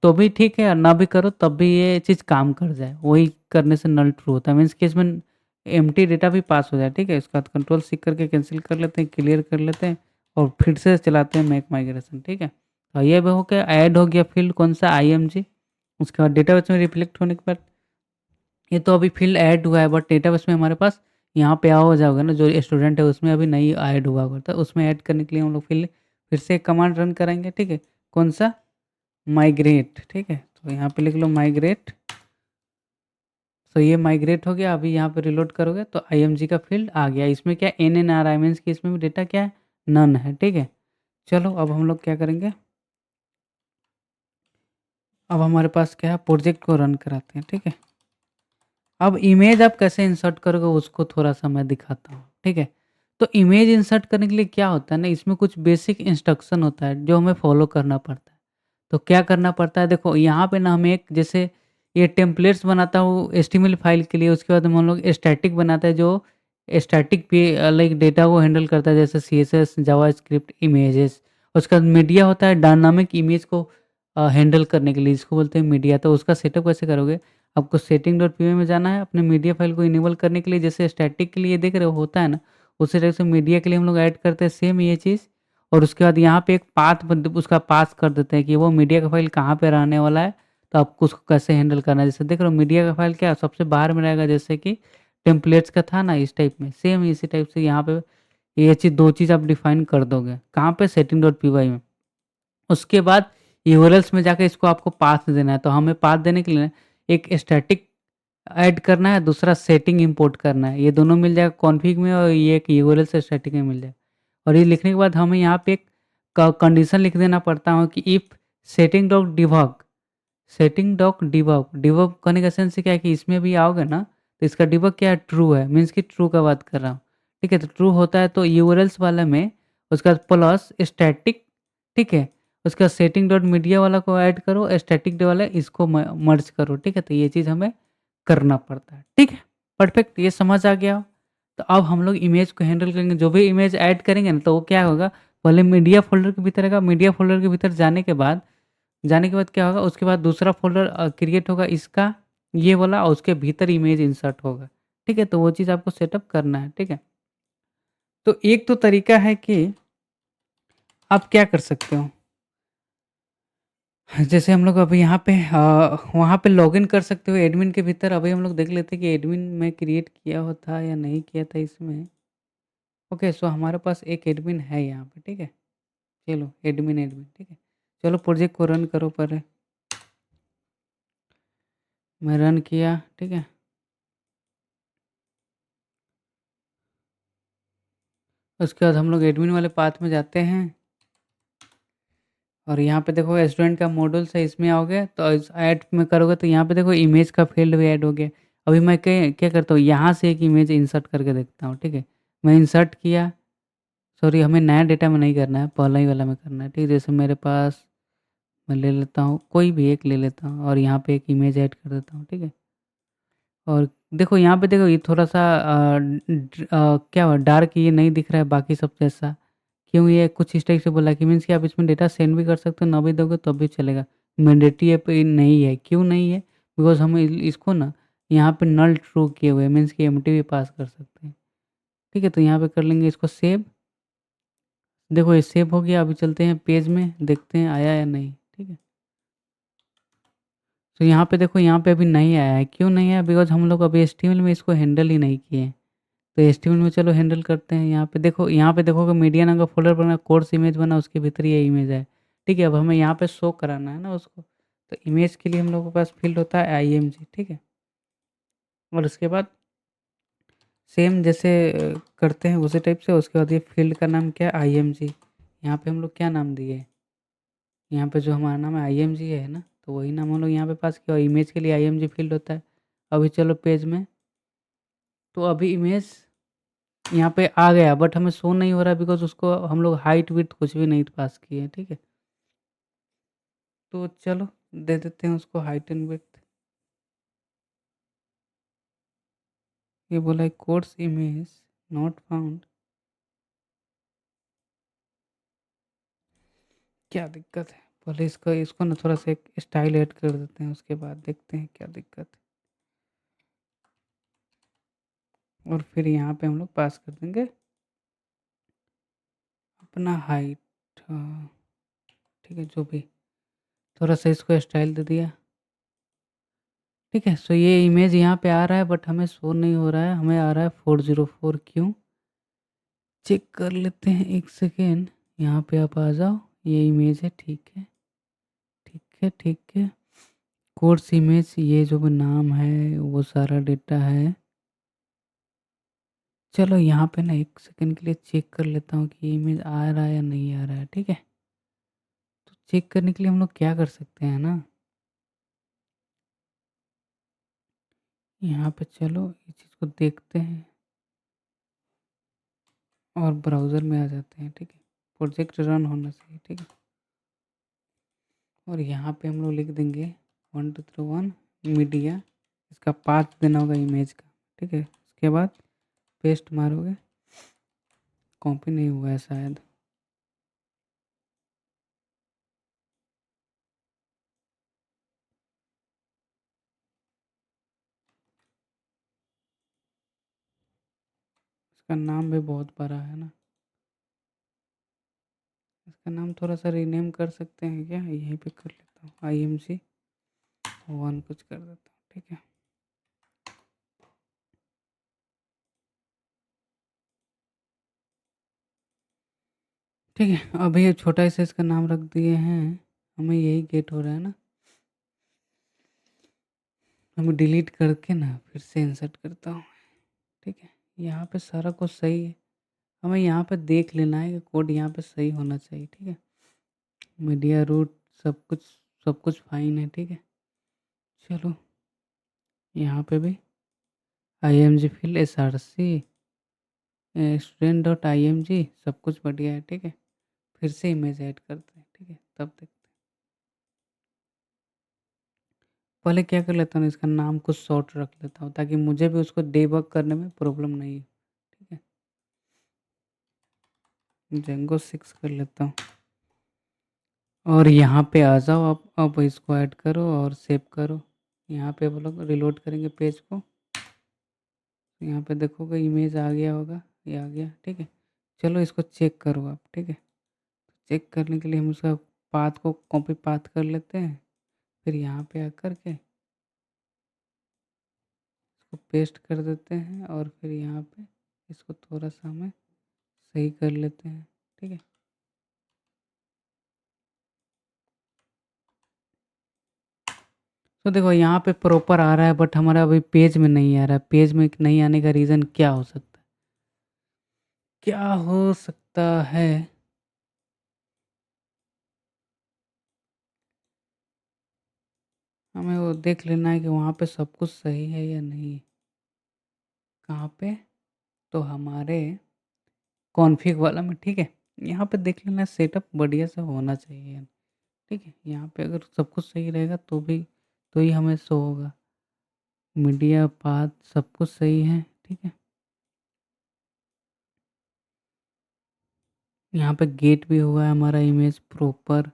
तो भी ठीक है, और ना भी करो तब भी ये चीज़ काम कर जाए। वही करने से नल ट्रू होता है। मीन्स कि इसमें एम्प्टी डेटा भी पास हो जाए, ठीक है। इसका कंट्रोल सी करके कैंसिल कर लेते हैं, क्लियर कर लेते हैं और फिर से चलाते हैं मेक माइग्रेशन, ठीक है। तो ये भी हो गया, ऐड हो गया फील्ड कौन सा, IMG। उसके बाद डेटाबेस में रिफ्लेक्ट होने के बाद ये तो अभी फील्ड ऐड हुआ है, बट डेटाबेस में हमारे पास यहाँ पे हो जाओगे ना, जो स्टूडेंट है उसमें अभी नहीं ऐड हुआ होगा। तो उसमें ऐड करने के लिए हम लोग फिर से कमांड रन करेंगे, ठीक है। कौन सा, माइग्रेट, ठीक है। तो यहाँ पे लिख लो माइग्रेट। तो ये माइग्रेट हो गया। अभी यहाँ पे रिलोड करोगे तो IMG का फील्ड आ गया। इसमें क्या NNR मीन्स कि इसमें भी डेटा क्या है, नन है, ठीक है। चलो अब हम लोग क्या करेंगे, अब हमारे पास क्या है, प्रोजेक्ट को रन कराते हैं, ठीक है। अब इमेज आप कैसे इंसर्ट करोगे उसको थोड़ा सा मैं दिखाता हूँ, ठीक है। तो इमेज इंसर्ट करने के लिए क्या होता है ना, इसमें कुछ बेसिक इंस्ट्रक्शन होता है जो हमें फॉलो करना पड़ता है। तो क्या करना पड़ता है, देखो यहाँ पे ना हम एक जैसे ये टेम्पलेट्स बनाता हूँ HTML फाइल के लिए। उसके बाद हम लोग स्टैटिक बनाता है जो स्टैटिक पे लाइक डेटा को हैंडल करता है, जैसे CSS, जावास्क्रिप्ट, इमेजेस। उसका मीडिया होता है डायनामिक इमेज को हैंडल करने के लिए, जिसको बोलते हैं मीडिया। तो उसका सेटअप कैसे करोगे, आपको सेटिंग डॉट पी में जाना है अपने मीडिया फाइल को इनेबल करने के लिए। जैसे स्टैटिक के लिए देख रहे हो होता है ना, उसी तरह से मीडिया के लिए हम लोग ऐड करते हैं सेम ये चीज़। और उसके बाद यहाँ पे एक पाथ उसका पास कर देते हैं कि वो मीडिया का फाइल कहाँ पे रहने वाला है। तो आपको उसको कैसे हैंडल करना है, जैसे देख रहे हो मीडिया का फाइल क्या सबसे बाहर में रहेगा, जैसे कि टेम्पलेट्स का था ना इस टाइप में, सेम इसी टाइप से यहाँ पे ये चीज़ दो चीज़ आप डिफाइन कर दोगे कहाँ पे, सेटिंग डॉट पी में। उसके बाद यूआरएल्स में जाके इसको आपको पाथ देना है। तो हमें पाथ देने के लिए एक स्टैटिक ऐड करना है, दूसरा सेटिंग इंपोर्ट करना है। ये दोनों मिल जाएगा कॉन्फ़िग में और ये एक यूआरएल से स्टैटिक में मिल जाएगा। और ये लिखने के बाद हमें यहाँ पे एक कंडीशन लिख देना पड़ता है कि if setting dot debug, setting dot debug, debug करने का सेंस क्या है कि इसमें भी आओगे ना तो इसका डिबग क्या है, ट्रू है। मीन्स कि ट्रू का बात कर रहा हूँ, ठीक है। तो ट्रू होता है तो यूआरएल्स वाला में उसका प्लस स्टैटिक, ठीक है। उसका सेटिंग डॉट मीडिया वाला को ऐड करो, स्टैटिक वाला इसको मर्ज करो, ठीक है। तो ये चीज़ हमें करना पड़ता है, ठीक है। परफेक्ट, ये समझ आ गया हो? तो अब हम लोग इमेज को हैंडल करेंगे। जो भी इमेज ऐड करेंगे ना तो वो क्या होगा, पहले मीडिया फोल्डर के भीतर रहेगा। मीडिया फोल्डर के भीतर जाने के बाद क्या होगा, उसके बाद दूसरा फ़ोल्डर क्रिएट होगा इसका, ये वाला, और उसके भीतर इमेज इंसर्ट होगा, ठीक है। तो वो चीज़ आपको सेटअप करना है, ठीक है। तो एक तो तरीका है कि आप क्या कर सकते हो, जैसे हम लोग अभी यहाँ पे वहाँ पे लॉगिन कर सकते हो एडमिन के भीतर। अभी हम लोग देख लेते हैं कि एडमिन में क्रिएट किया हो था या नहीं किया था इसमें। ओके, सो हमारे पास एक एडमिन है यहाँ पे, ठीक है। चलो एडमिन एडमिन, ठीक है। चलो प्रोजेक्ट को रन करो पर, मैं रन किया, ठीक है। उसके बाद हम लोग एडमिन वाले पाथ में जाते हैं और यहाँ पे देखो स्टूडेंट का मॉड्यूल्स है, इसमें आओगे तो इस ऐड में करोगे तो यहाँ पे देखो इमेज का फील्ड भी ऐड हो गया। अभी मैं क्या क्या करता हूँ, यहाँ से एक इमेज इंसर्ट करके देखता हूँ, ठीक है। मैं इंसर्ट किया, सॉरी हमें नया डेटा में नहीं करना है, पहला ही वाला में करना है, ठीक है। जैसे मेरे पास मैं ले लेता हूँ, कोई भी एक ले लेता हूँ और यहाँ पे एक इमेज ऐड कर देता हूँ, ठीक है। और देखो यहाँ पे देखो ये थोड़ा सा क्या हुआ, डार्क ये नहीं दिख रहा है बाकी सब जैसा। क्यों, ये कुछ इस टाइप से बोला कि मीन्स कि आप इसमें डेटा सेंड भी कर सकते हो, ना भी दोगे तो भी चलेगा। मैंडेटरी है पे नहीं है, क्यों नहीं है? बिकॉज हम इसको ना यहाँ पे नल ट्रू किए हुए हैं, मीन्स कि एम्प्टी भी पास कर सकते हैं, ठीक है। तो यहाँ पे कर लेंगे इसको सेव। देखो ये सेव हो गया। अभी चलते हैं पेज में, देखते हैं आया या नहीं, ठीक है। तो यहाँ पे देखो, यहाँ पे अभी नहीं आया है, क्यों नहीं आया? बिकॉज हम लोग अभी एचटीएमएल में इसको हैंडल ही नहीं किए हैं। तो एचटीएमएल में चलो हैंडल करते हैं। यहाँ पे देखो, यहाँ पे देखो कि मीडिया नाम का फोल्डर बना, कोर्स इमेज बना, उसके भीतर ये इमेज है, ठीक है। अब हमें यहाँ पे शो कराना है ना उसको, तो इमेज के लिए हम लोगों के पास फील्ड होता है IMG, ठीक है। और उसके बाद सेम जैसे करते हैं उसी टाइप से, उसके बाद ये फील्ड का नाम क्या है? IMG। यहाँ पे हम लोग क्या नाम दिए? यहाँ पे जो हमारा नाम है IMG है ना, तो वही नाम हम लोग यहाँ पे पास किया और इमेज के लिए IMG फील्ड होता है। अभी चलो पेज में, तो अभी इमेज यहाँ पे आ गया, बट हमें शो नहीं हो रहा बिकॉज उसको हम लोग हाइट विड्थ कुछ भी नहीं पास किए हैं, ठीक है। तो चलो दे देते हैं उसको हाइट एंड विड्थ। ये बोला है कोर्स इमेज नॉट फाउंड, क्या दिक्कत है? पहले इसको इसको ना थोड़ा सा एक स्टाइल ऐड कर देते हैं, उसके बाद देखते हैं क्या दिक्कत है। और फिर यहाँ पे हम लोग पास कर देंगे अपना हाइट, ठीक है, जो भी। थोड़ा सा इसको स्टाइल दे दिया, ठीक है। सो ये इमेज यहाँ पे आ रहा है बट हमें शो नहीं हो रहा है, हमें आ रहा है 404, क्यों? चेक कर लेते हैं, एक सेकेंड। यहाँ पे आप आ जाओ, ये इमेज है, ठीक है, ठीक है, ठीक है। कोर्स इमेज, ये जो भी नाम है वो सारा डेटा है। चलो यहाँ पे ना एक सेकंड के लिए चेक कर लेता हूँ कि इमेज आ रहा है या नहीं आ रहा है, ठीक है। तो चेक करने के लिए हम लोग क्या कर सकते हैं ना, यहाँ पे चलो इस चीज़ को देखते हैं और ब्राउज़र में आ जाते हैं, ठीक है। प्रोजेक्ट रन होना चाहिए, ठीक है। और यहाँ पे हम लोग लिख देंगे 1231 मीडिया, इसका पाथ देना होगा इमेज का, ठीक है। उसके बाद पेस्ट मारोगे, कॉपी नहीं हुआ है शायद। इसका नाम भी बहुत बड़ा है ना, इसका नाम थोड़ा सा रीनेम कर सकते हैं क्या? यहीं पे कर लेता हूँ, IMG1 कुछ कर देता हूँ, ठीक है। ठीक है, अभी ये छोटा सा इसका नाम रख दिए हैं, हमें यही गेट हो रहा है ना। हम डिलीट करके ना फिर से इंसर्ट करता हूँ, ठीक है। यहाँ पे सारा कुछ सही है, हमें यहाँ पे देख लेना है कि कोड यहाँ पे सही होना चाहिए, ठीक है। मीडिया रूट सब कुछ फाइन है, ठीक है। चलो यहाँ पे भी IMG fill SRC student dot IMG सब कुछ बढ़िया है, ठीक है। फिर से इमेज ऐड करते हैं, ठीक है, तब देखते हैं। पहले क्या कर लेता हूँ, इसका नाम कुछ शॉर्ट रख लेता हूँ ताकि मुझे भी उसको डेबग करने में प्रॉब्लम नहीं हो, ठीक है। जेंगो 6 कर लेता हूँ और यहाँ पे आ जाओ। अब इसको ऐड करो और सेव करो। यहाँ पे वो लोग रिलोड करेंगे पेज को, यहाँ पे देखोगे इमेज आ गया होगा, ये आ गया, ठीक है। चलो इसको चेक करो आप, ठीक है। चेक करने के लिए हम उसका पाथ को कॉपी पाथ कर लेते हैं, फिर यहाँ पे आकर के इसको पेस्ट कर देते हैं और फिर यहाँ पे इसको थोड़ा सा हमें सही कर लेते हैं, ठीक है। तो देखो यहाँ पे प्रॉपर आ रहा है बट हमारा अभी पेज में नहीं आ रहा है। पेज में नहीं आने का रीज़न क्या हो सकता है? क्या हो सकता है? हमें वो देख लेना है कि वहाँ पे सब कुछ सही है या नहीं। कहाँ पे? तो हमारे कॉन्फ़िग वाला में, ठीक है? यहाँ पे देख लेना, सेटअप बढ़िया से होना चाहिए, ठीक है? यहाँ पे अगर सब कुछ सही रहेगा तो ही हमें शो होगा। मीडिया पाथ सब कुछ सही है, ठीक है? यहाँ पे गेट भी हुआ है हमारा इमेज प्रॉपर,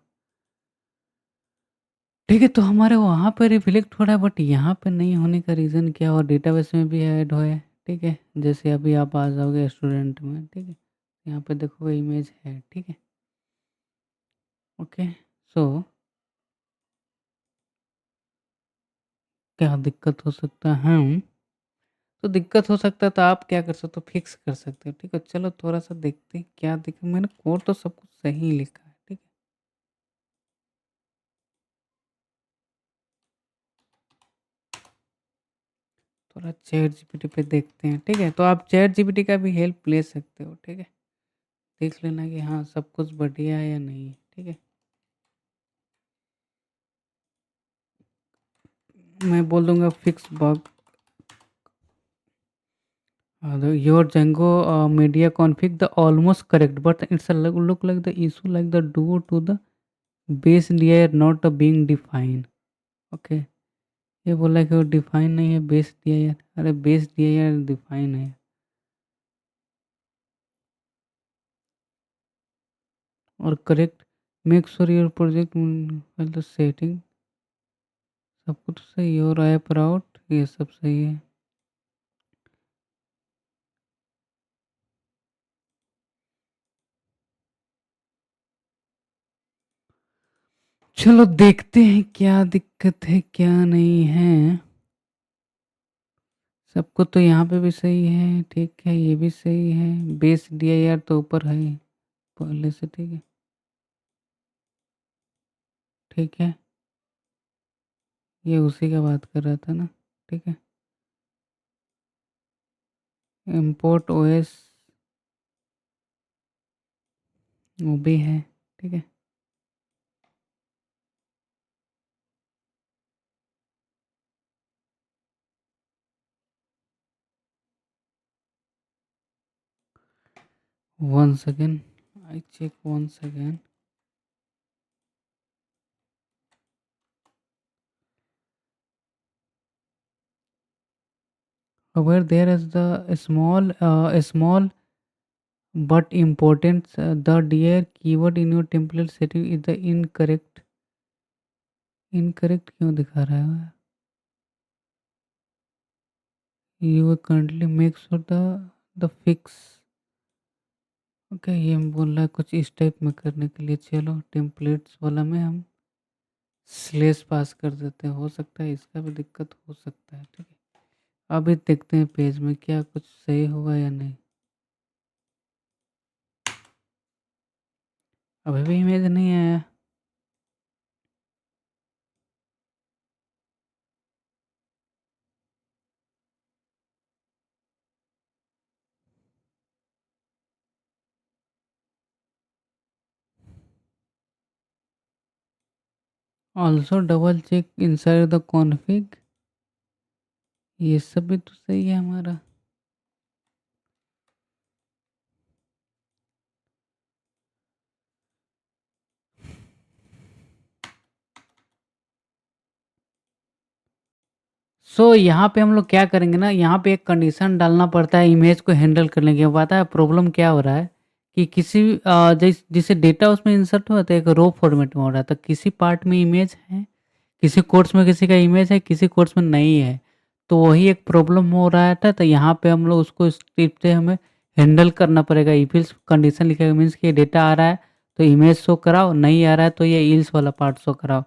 ठीक है? तो हमारे वहाँ पे रिफ्लेक्ट हो रहा है, बट यहाँ पे नहीं होने का रीज़न क्या? और डेटाबेस में भी ऐड हुआ है, ठीक है? जैसे अभी आप आ जाओगे स्टूडेंट में, ठीक है? यहाँ पे देखोगे इमेज है, ठीक है? ओके, सो क्या दिक्कत हो सकता है? तो दिक्कत हो सकता है तो आप क्या कर सकते हो? फिक्स कर सकते हो, ठीक है? चलो थोड़ा-सा देखते हैं क्या दिक्कत। मैंने कोड तो सब कुछ सही लिखा है, ठीक है? थोड़ा चैट जीपीटी पे देखते हैं, ठीक है? तो आप चैट जीपीटी का भी हेल्प ले सकते हो, ठीक है? देख लेना कि हाँ, सब कुछ बढ़िया है या नहीं है, ठीक है? मैं बोल दूँगा fix bug your Django media config the almost correct, but it's a look like the issue like the due to the base layer not being defined. Okay, ये बोला कि वो डिफाइन नहीं है बेस लेयर। अरे बेस लेयर डिफाइन है। और correct, make sure your project the setting, सब कुछ सही है। और ऐप राउट ये सब सही है। चलो देखते हैं क्या दिक्कत है क्या नहीं है। सबको तो यहाँ पे भी सही है, ठीक है? ये भी सही है। बेस दिया यार तो ऊपर है पहले से, ठीक है? ठीक है, ये उसी का बात कर रहा था ना, ठीक है? इम्पोर्ट ओएस वो भी है, ठीक है? One second, I check one second. Where there is the small but important the dear keyword in your template setting is the incorrect। Incorrect क्यों दिखा रहा है? You currently make sure the fix। Okay, ये बोल रहा है कुछ इस टाइप में करने के लिए। चलो टेम्पलेट्स वाला में हम स्लेश पास कर देते हैं, हो सकता है इसका भी दिक्कत हो सकता है, ठीक है? अभी देखते हैं पेज में क्या कुछ सही होगा या नहीं। अभी भी इमेज नहीं आया। Also double check inside the config, ये सब भी तो सही है हमारा। यहाँ पे हम लोग क्या करेंगे ना, यहाँ पे एक कंडीशन डालना पड़ता है इमेज को हैंडल करने के। पता है प्रॉब्लम क्या हो रहा है कि किसी जैसे डेटा उसमें इंसर्ट हुआ तो एक रो फॉर्मेट में हो रहा है, तो किसी पार्ट में इमेज है, किसी कोर्स में किसी का इमेज है, किसी कोर्स में नहीं है। तो वही एक प्रॉब्लम हो रहा था। तो यहाँ पे हम लोग उसको इस टिप से हमें हैंडल करना पड़ेगा। इफ एल्स कंडीशन लिखेगा मीन्स कि डेटा आ रहा है तो इमेज शो कराओ, नहीं आ रहा है तो ये इल्स वाला पार्ट शो कराओ।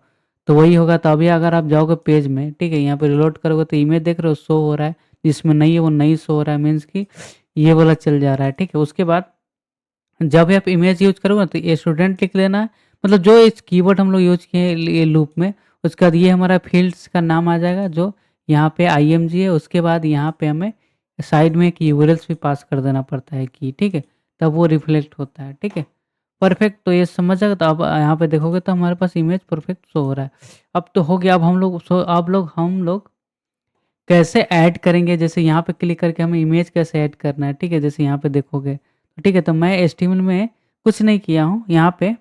तो वही होगा। तो अभी अगर आप जाओगे पेज में, ठीक है, यहाँ पे रिलोड करोगे तो इमेज देख रहे हो शो हो रहा है, जिसमें नहीं है वो नहीं शो हो रहा है, मीन्स कि ये वाला चल जा रहा है, ठीक है? उसके बाद जब भी आप इमेज यूज करोगे तो ये स्टूडेंट लिख लेना है, मतलब जो इस कीवर्ड हम लोग यूज किए हैं ये लूप में। उसके बाद ये हमारा फील्ड्स का नाम आ जाएगा जो यहाँ पे IMG है। उसके बाद यहाँ पे हमें साइड में एक यूआरएल्स भी पास कर देना पड़ता है की, ठीक है? तब वो रिफ्लेक्ट होता है, ठीक है। परफेक्ट, तो ये समझ आएगा, तो अब यहाँ पे देखोगे तो हमारे पास इमेज परफेक्ट शो हो रहा है। अब तो हो गया, अब हम लोग कैसे ऐड करेंगे, जैसे यहाँ पे क्लिक करके हमें इमेज कैसे ऐड करना है, ठीक है। जैसे यहाँ पे देखोगे, ठीक है, तो मैं एचटीएमएल में कुछ नहीं किया हूँ। यहाँ पे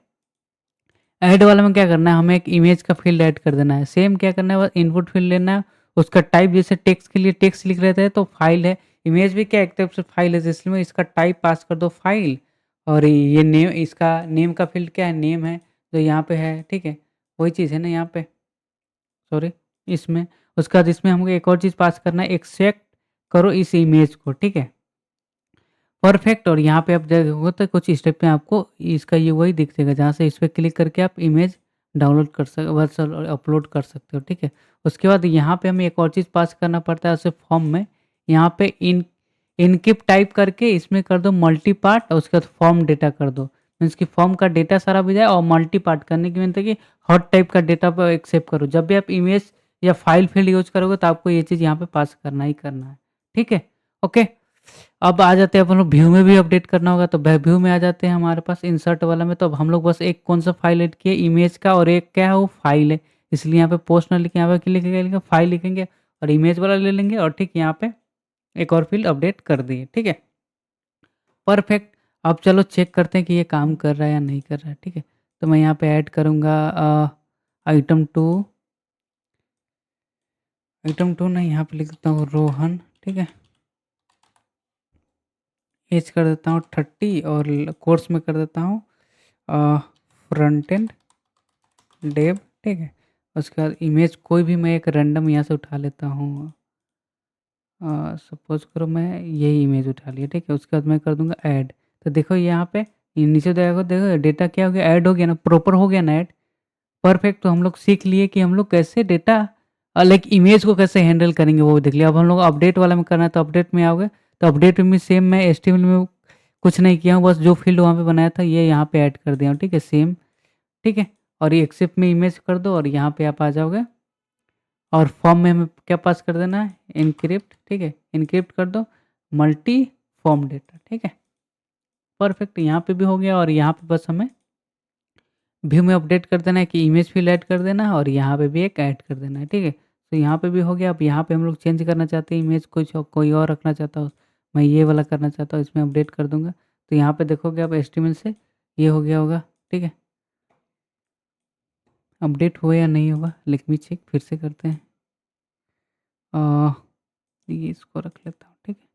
ऐड वाले में क्या करना है, हमें एक इमेज का फील्ड ऐड कर देना है। सेम क्या करना है, बस इनपुट फील्ड लेना है, उसका टाइप जैसे टेक्स्ट के लिए टेक्स्ट लिख रहे थे तो फाइल है, इमेज भी क्या एक टाइप से फाइल है, तो इसलिए इसका टाइप पास कर दो फाइल। और ये नेम, इसका नेम का फील्ड क्या है, नेम है, जो यहाँ पे है, ठीक है। वही चीज़ है ना यहाँ पे, सॉरी, इसमें। उसके बाद इसमें हमको एक और चीज़ पास करना है, एक्सट्रैक्ट करो इस इमेज को, ठीक है। परफेक्ट, और यहाँ पे आप देखोगे तो कुछ स्टेप में आपको इसका ये वही दिख जाएगा, जहाँ से इस पे क्लिक करके आप इमेज डाउनलोड कर सक बस अपलोड कर सकते हो, ठीक है। उसके बाद यहाँ पे हमें एक और चीज़ पास करना पड़ता है उसे फॉर्म में। यहाँ पे इनकिप टाइप करके इसमें कर दो मल्टी पार्ट, और उसके बाद फॉर्म डेटा कर दो। मीन्स कि फॉर्म का डेटा सारा भी जाए, और मल्टी पार्ट करने की मीन है कि हॉट टाइप का डेटा पर एक्सेप्ट करो। जब भी आप इमेज या फाइल फील्ड यूज करोगे तो आपको ये चीज़ यहाँ पे पास करना ही करना है, ठीक है। ओके, अब आ जाते हैं अपन लोग व्यू में भी अपडेट करना होगा, तो व्यू में आ जाते हैं हमारे पास इंसर्ट वाला में। तो अब हम लोग बस एक कौन सा फाइल ऐड किए, इमेज का, और एक क्या है वो फाइल है, इसलिए यहाँ पे पोस्ट ना लिखे, यहाँ पे लिखेंगे फाइल लिखेंगे, और इमेज वाला ले लेंगे, और ठीक यहाँ पे एक और फील्ड अपडेट कर दिए, ठीक है। परफेक्ट, अब चलो चेक करते हैं कि ये काम कर रहा है या नहीं कर रहा है, ठीक है। तो मैं यहाँ पे ऐड करूँगा आइटम टू, नहीं, यहाँ पे लिख देता हूँ रोहन, ठीक है। एज कर देता हूँ 30, और कोर्स में कर देता हूँ फ्रंट एंड डेव, ठीक है। उसके बाद इमेज कोई भी मैं एक रैंडम यहाँ से उठा लेता हूँ, सपोज करो मैं यही इमेज उठा लिया, ठीक है। उसके बाद मैं कर दूंगा ऐड, तो देखो यहाँ पे ये नीचे देखो देखो डेटा क्या हो गया, ऐड हो गया ना, प्रॉपर हो गया ना ऐड। परफेक्ट, तो हम लोग सीख लिए कि हम लोग कैसे डेटा लाइक इमेज को कैसे हैंडल करेंगे, वो देख लिया। अब हम लोग अपडेट वाला में करना है, तो अपडेट में आओगे, तो अपडेट में सेम मैं एचटीएमएल में कुछ नहीं किया हूँ, बस जो फील्ड वहाँ पे बनाया था ये यहाँ पे ऐड कर दिया हूँ, ठीक है, सेम, ठीक है। और ये एक्सेप्ट में इमेज कर दो, और यहाँ पे आप आ जाओगे, और फॉर्म में हमें क्या पास कर देना है, इनक्रिप्ट, ठीक है। इनक्रिप्ट कर दो मल्टी फॉर्म डेटा, ठीक है। परफेक्ट, यहाँ पे भी हो गया, और यहाँ पे बस हमें व्यू में अपडेट कर देना है कि इमेज फील्ड ऐड कर देना है, और यहाँ पे भी एक ऐड कर देना है, ठीक है। तो यहाँ पे भी हो गया। अब यहाँ पे हम लोग चेंज करना चाहते हैं इमेज, कुछ कोई और रखना चाहता हूँ, मैं ये वाला करना चाहता हूँ, इसमें अपडेट कर दूंगा। तो यहाँ पे देखोगे आप एचटीएमएल से ये हो गया होगा, ठीक है। अपडेट हुआ या नहीं होगा, लेट मी चेक, फिर से करते हैं। ये इसको रख लेता हूँ, ठीक है।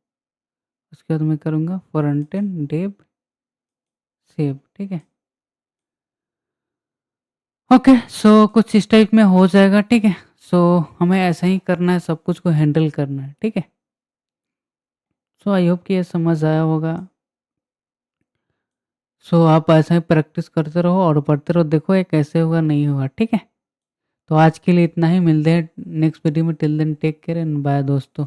उसके बाद मैं करूँगा फ्रंट एंड डेव सेव, ठीक है। ओके, सो कुछ इस टाइप में हो जाएगा, ठीक है। सो हमें ऐसा ही करना है, सब कुछ को हैंडल करना है, ठीक है। सो आई होप कि ये समझ आया होगा। सो आप ऐसा ही प्रैक्टिस करते रहो और पढ़ते रहो, देखो ये कैसे होगा नहीं होगा, ठीक है। तो आज के लिए इतना ही, मिलते हैं नेक्स्ट वीडियो में। Till then take care and bye दोस्तों।